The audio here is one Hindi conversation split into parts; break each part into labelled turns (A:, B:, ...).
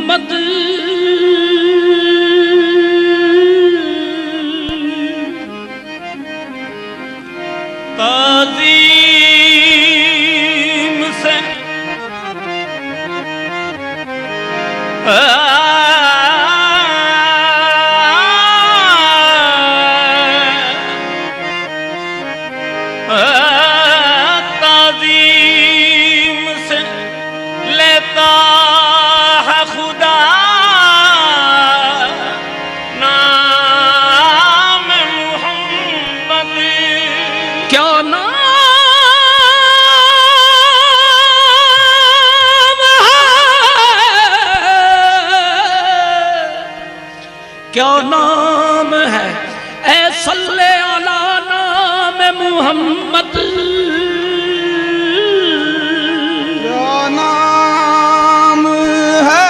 A: मुहम्मद ताज़ीम से ताज़ीम से लेता है खुदा नाम मुहम्मद। क्या नाम है, क्या नाम है, ऐ सल्ले अला नाम मुहम्मद।
B: क्या नाम है,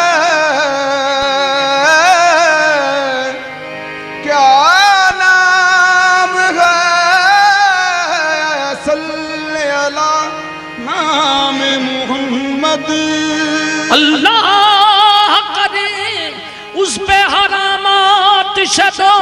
B: क्या नाम है, सल्ले अला नाम मुहम्मद।
A: अल्लाह करे उस पे हरामात शदोज़ख,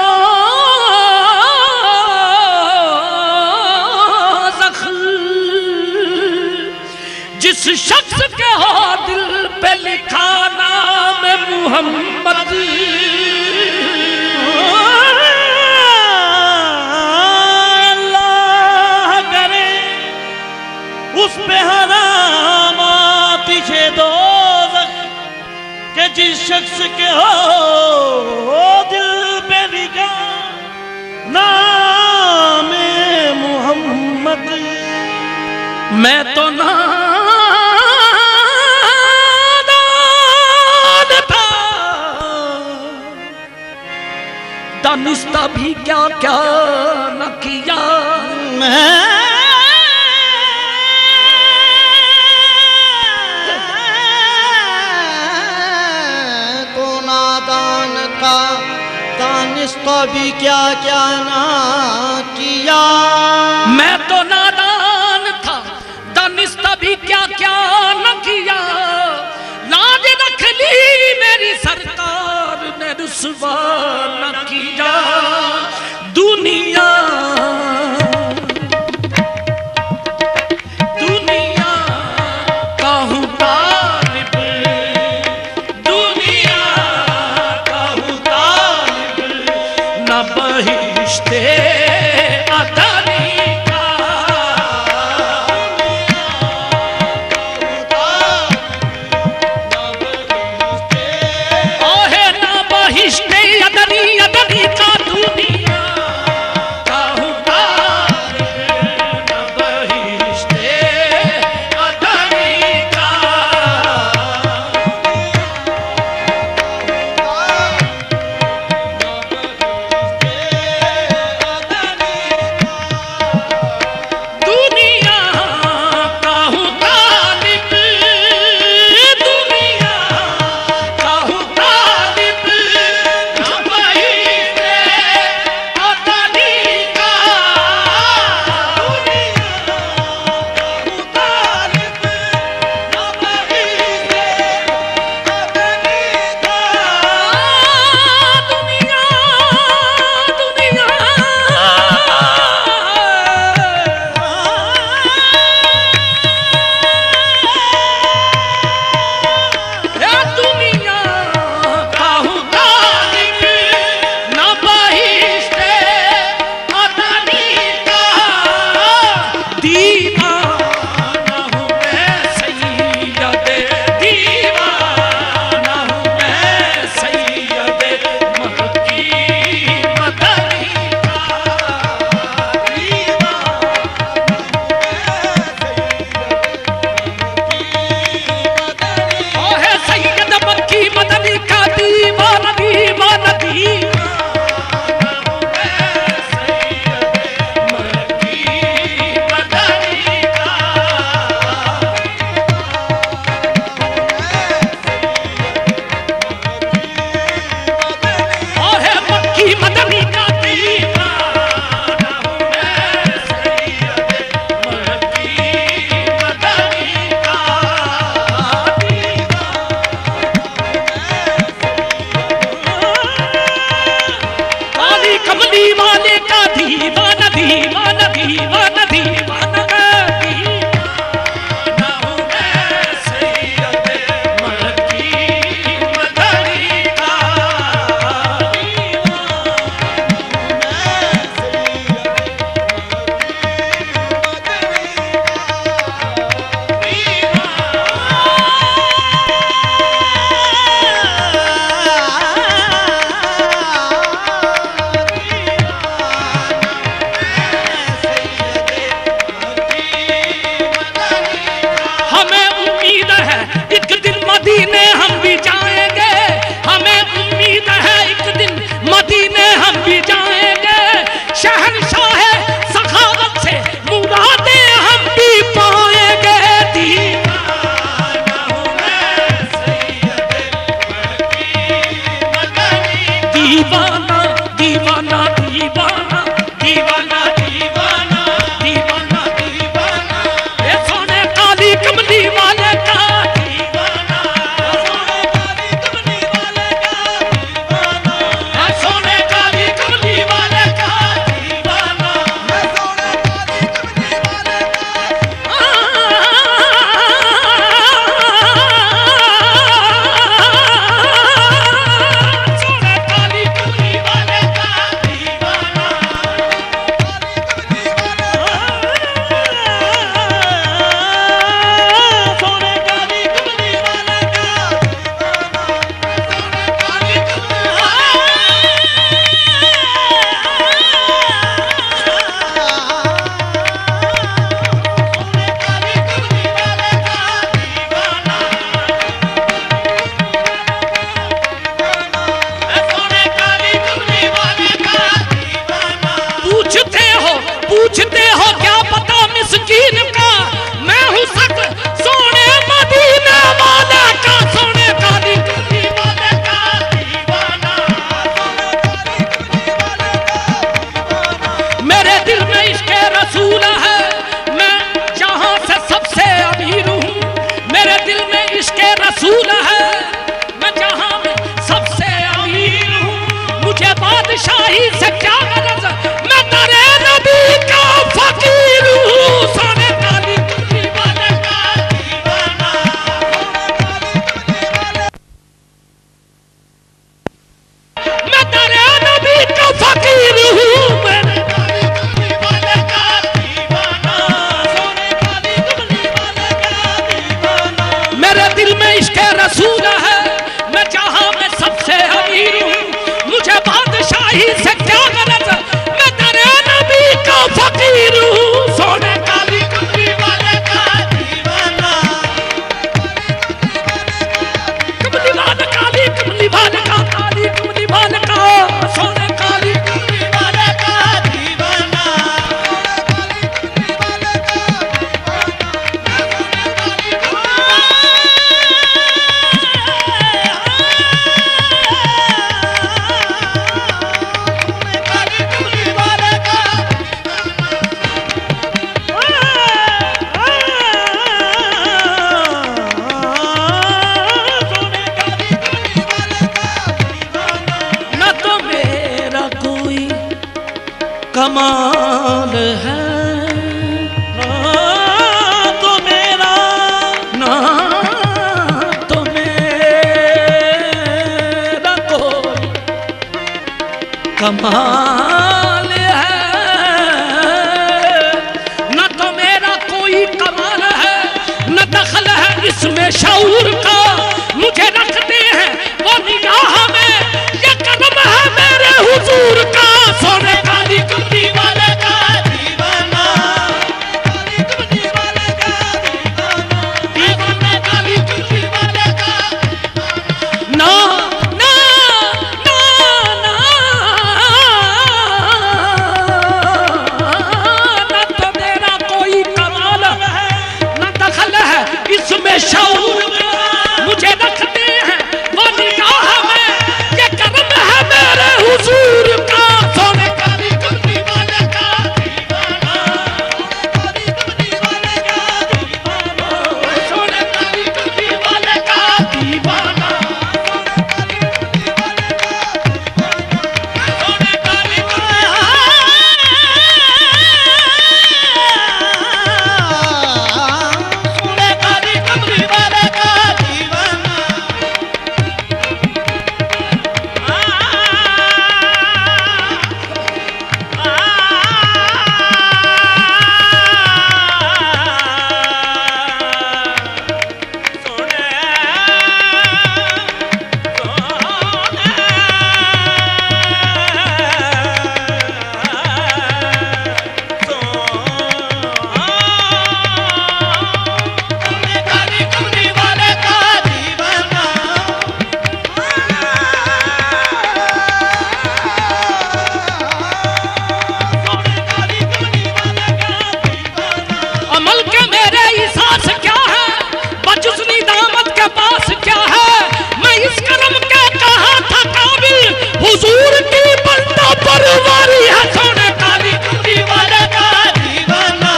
A: जिस शख्स के हो दिल पे लिखा नाम मुहम्मद। अल्लाह करे उस पे हरामात शदोज़ख के जिस शख्स के हो दिल पे लिखा नाम मुहम्मद। मैं तो नादान था, दानिस्ता भी क्या क्या न किया। मैं
B: तो नादान था, दानिस्ता भी क्या क्या ना किया।
A: मैं तो नादान था, दानिस्ता भी क्या क्या न किया। लाज रख ली मेरी सरकार ने, रुसवा न किया। दुनिया दुनिया का हूँ तालिब, दुनिया का हूँ तालिब, न बहिश्ते अदनी का इश्क़े रसूल है, मैं जहां में सबसे अमीर हूँ, मुझे बादशाही से क्या गरज, मैं तेरे नबी का फकीर हूँ। सोने काली कुर्सी वाले का दीवाना, मैं तेरे नबी का फकीर हूँ, मेरे काली कुर्सी वाले का दीवाना, सोने काली कुर्सी वाले का दीवाना। मेरे दिल में इश्क़े रसूल है, मैं जहां में सबसे अमीर हूँ, मुझे बादशाही से क्या गरज, मैं तेरे नबी का फकीर हूँ। सोने काली कुर्सी वाले का दीवाना, कमली वाले काली कमली वाले का, काली कमली वाले का, सोने काली कुर्सी वाले का दीवाना, न तो मेरा कोई कमाल है, ना तो मेरा कोई कमाल है, न तो मेरा कोई कमाल है, न दखल है इसमें शऊर का, मुझे रखते हैं वो निगाह में, ये कदम है मेरे हुजूर का। सोने काली कुर्सी वाले का दीवाना, काली कुर्सी वाले का दीवाना, दीवाना काली कुर्सी वाले का ना ना ना ना, न तो मेरा कोई कमाल है, न दखल है इसमें शऊर का, मुझे रखते हैं वो निगाह में, ये कदम है मेरे हुजूर का। सोने काली कुर्सी वाले का दीवाना, काली कुर्सी वाले का दीवाना, सोने काली कुर्सी वाले का दीवाना, सोने काली कुर्सी सोने काली कुर्सी वाले का दीवाना। अमल के मेरे इसास क्या है, बचुसनी दामत के पास क्या है, मैं इस करम के कहा था काबिल, हुजूर की बंदा परवारी है। सोने काली कुर्सी वाले का दीवाना,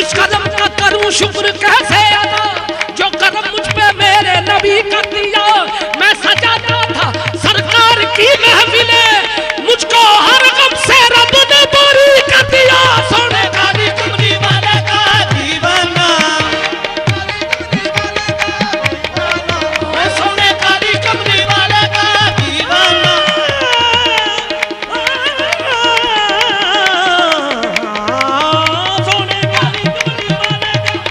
A: इस कदम का करूं शुक्र कैसे अदा, जो कदम मुझ पे मेरे नबी का दिया, मैं सजाता था सरकार की महफिले, मुझको हर गम से रब ने बारी कर दिया। सोने काली कुर्सी वाले का दीवाना, मैं सोने काली कुर्सी वाले का दीवाना, सोने काली कुर्सी वाले का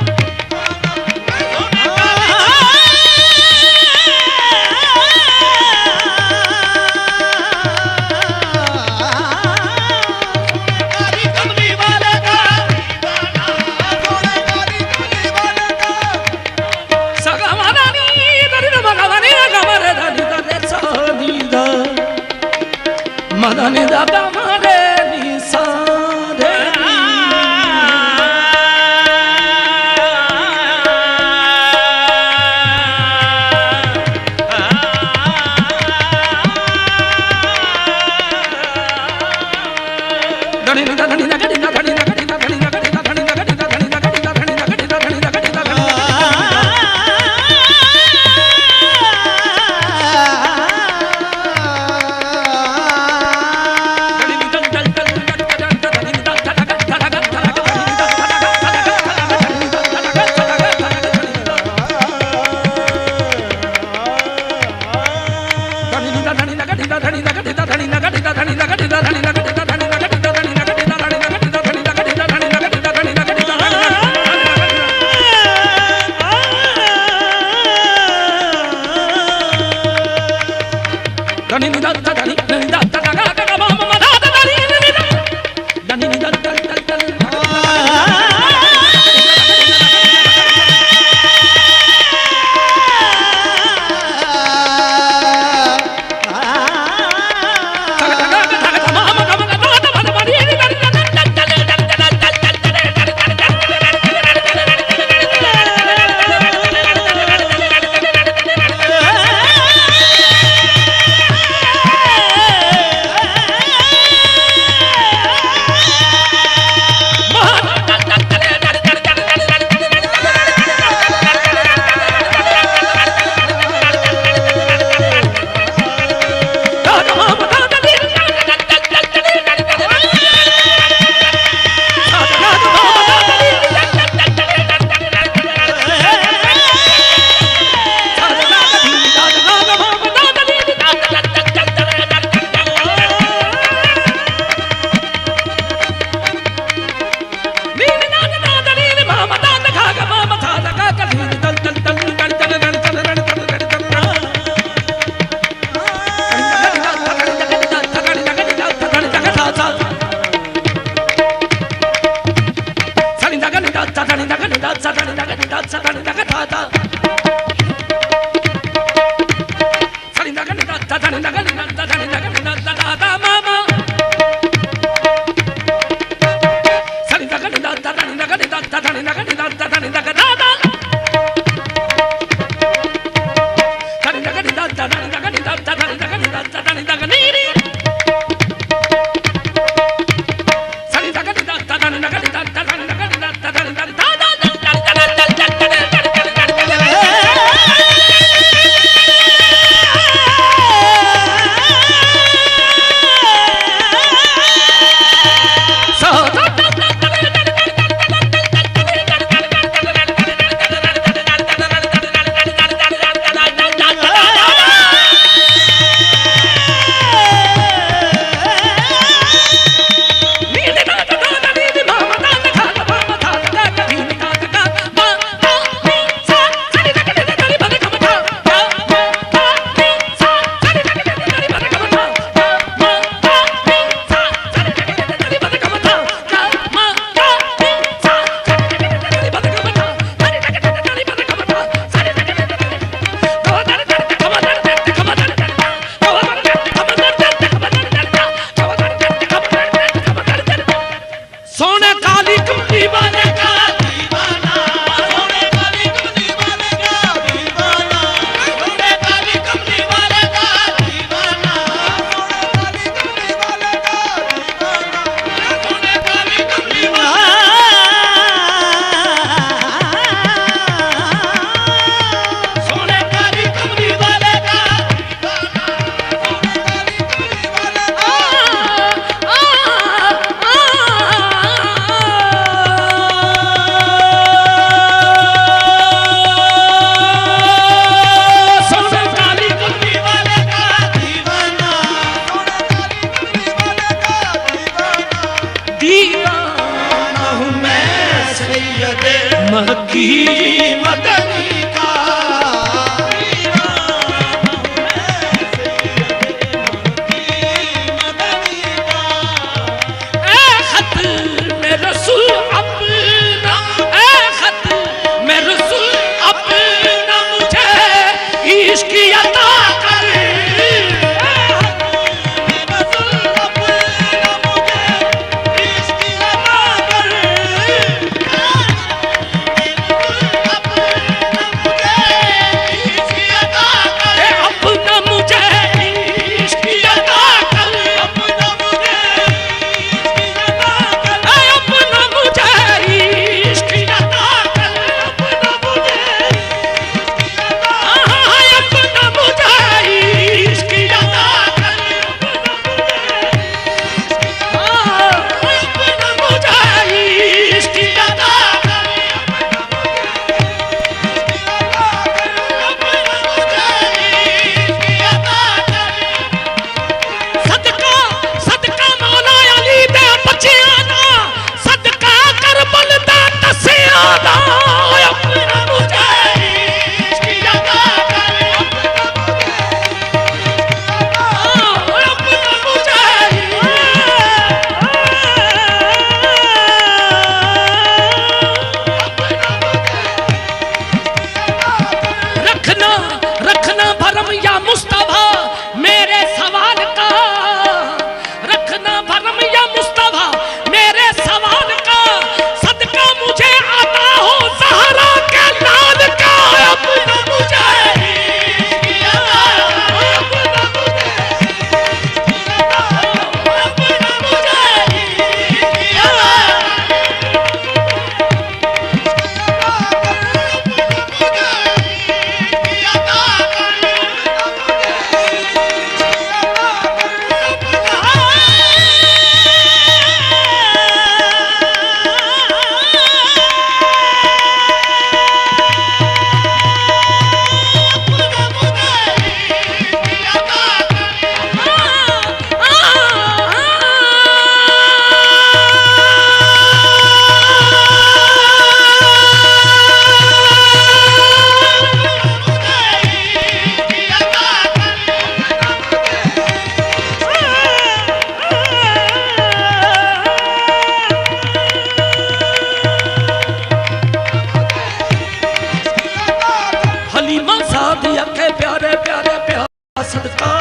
A: सदका,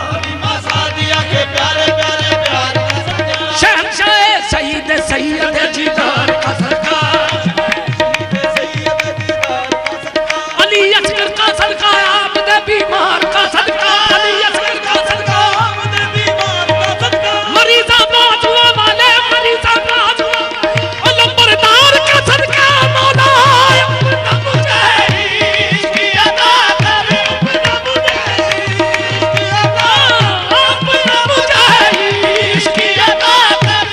B: सादिया के प्यारे प्यारे प्यार का सदका,
A: शहंशाह सईद सैयद दीदार का सदका, अली असगर का सदका, आमद बीमार का सदका, अली असगर का सदका,
B: आमद बीमार का सदका,
A: मरीजा बाजुआ वाले मरीजा बाजुआ और लंबरदार का सदका, मौला अपना मुझे इश्क अता कर, अपना मुझे इश्क अता कर,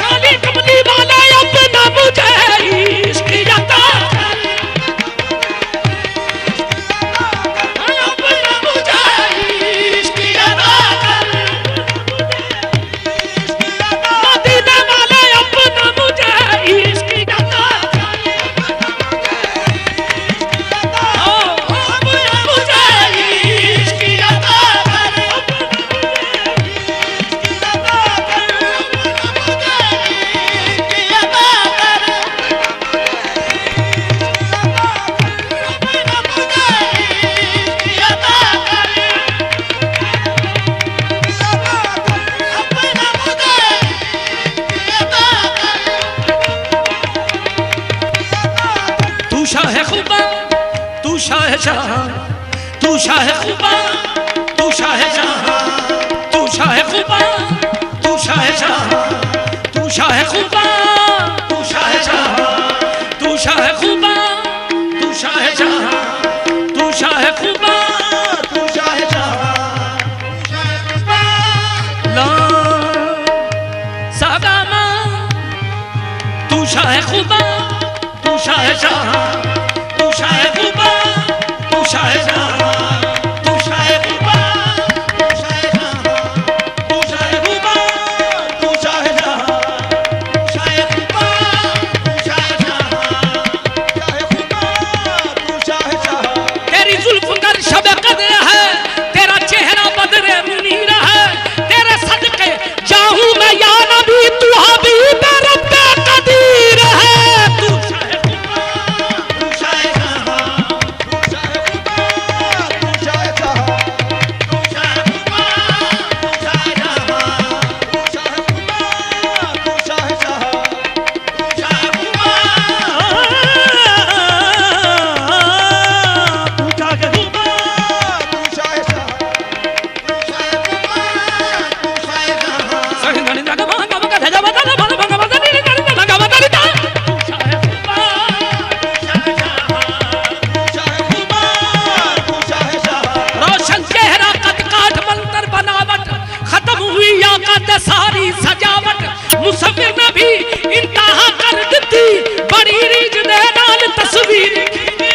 A: काली कमली वाले अपना मुझे इश्क अता कर, अपना मुझे इश्क अता कर, मदीने वाले अपना मुझे इश्क अता कर, अपना मुझे इश्क अता कर, तू शाह खुबा, तू शाह जहां, तू शाह खुबा, तू शाह जहां, तू शाह खुबा, तू शाह जहां, तू शाह खुबा, तू शाह जहां, तू शाह खुबा, तू शाह जहां, तू शाह खुबा,
B: तू शाह जहां,
A: ला सगामा, तू शाह खुबा, तू शाह जहां, तू शाह खुबा, तू शाह जहां, तू शाह खुबा,
B: तू शाह जहां, तू शाह खुबा, तू शाह जहां, तू शाह खुबा, तू शाह जहां, शाह खुबा, तू शाह जहां,
A: तेरी जुल्फ कर शब कदर है, तेरा चेहरा बदरे मुनीर है, तेरे सदके जाऊं मैं या नबी, तू हबीब रब्बे कदीर है, तू शाह खुबा,
B: तू शाह जहां, तू शाह खुबा, तू शाह जहां, तू शाह खुबा, तू शाह जहां, तू शाह खुबा, तू शाह जहां, तू शाह खुबा, तू शाह खुबा, तू शाह जहां, तू शाह खुबा, तू शाह जहां,
A: सगन लगा भागा भागा धजा बता बता भागा बता नी लगा बता नी ता, तू शाह खुबा,
B: तू शाह जहां, तू शाह खुबा, तू शाह जहां,
A: रोशन चेहरा कद काठ मंतर बनावट, खत्म हुई याकत सारी सजावट, मुसव्विर ने भी इंतहा कर दी, बड़ी रीज दे नाल तस्वीर खींची,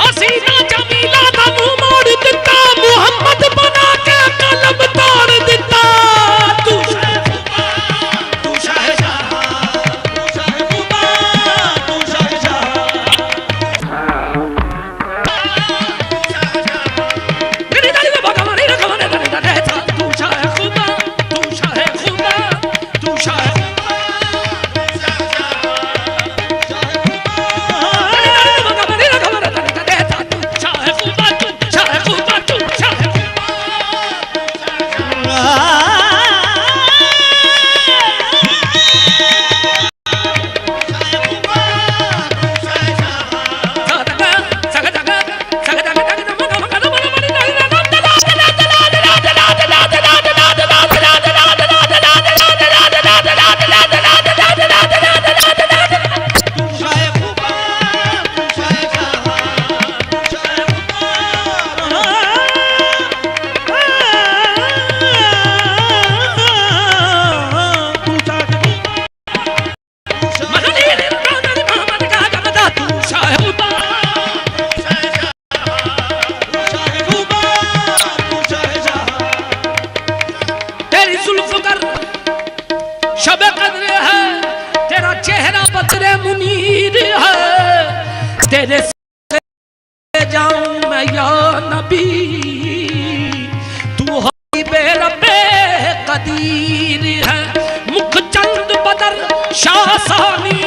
A: हसीना जमीला दा मुंह मोड़ दिता, मुहम्मद बना के कलम तोड़ दिता, तू शाह खुबा,
B: तू शाह जहां, तू शाह खुबा, तू शाह जहां,
A: मेरी दाढ़ी में भगा मारी रखा मैंने दाढ़ी दाढ़ी था, तू शाह खुबा, तू शाह खुबा, तू शाह तेरे से जाऊं मैं या नबी, तू हबीबे रब्बे कदीर है। मुख चंद बदर शाह सानी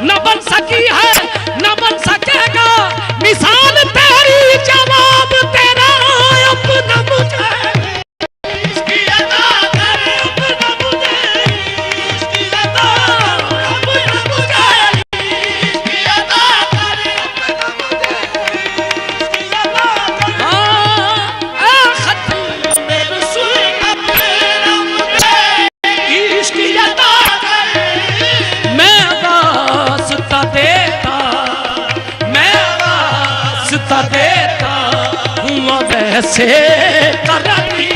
A: न बन सकी है न बन सकेगा मिसाल तेरी जवाब तेरा अपना मुझे इसकी अदा करे अपना मुझे इसकी अदा अपना मुझे इसकी अदा करे अपना मुझे इसकी अदा करे खत्म में रसूल अपना मुझे इसकी अदा करे मैं वास्ता देता मैं वास्ता देता हूँ वैसे करनी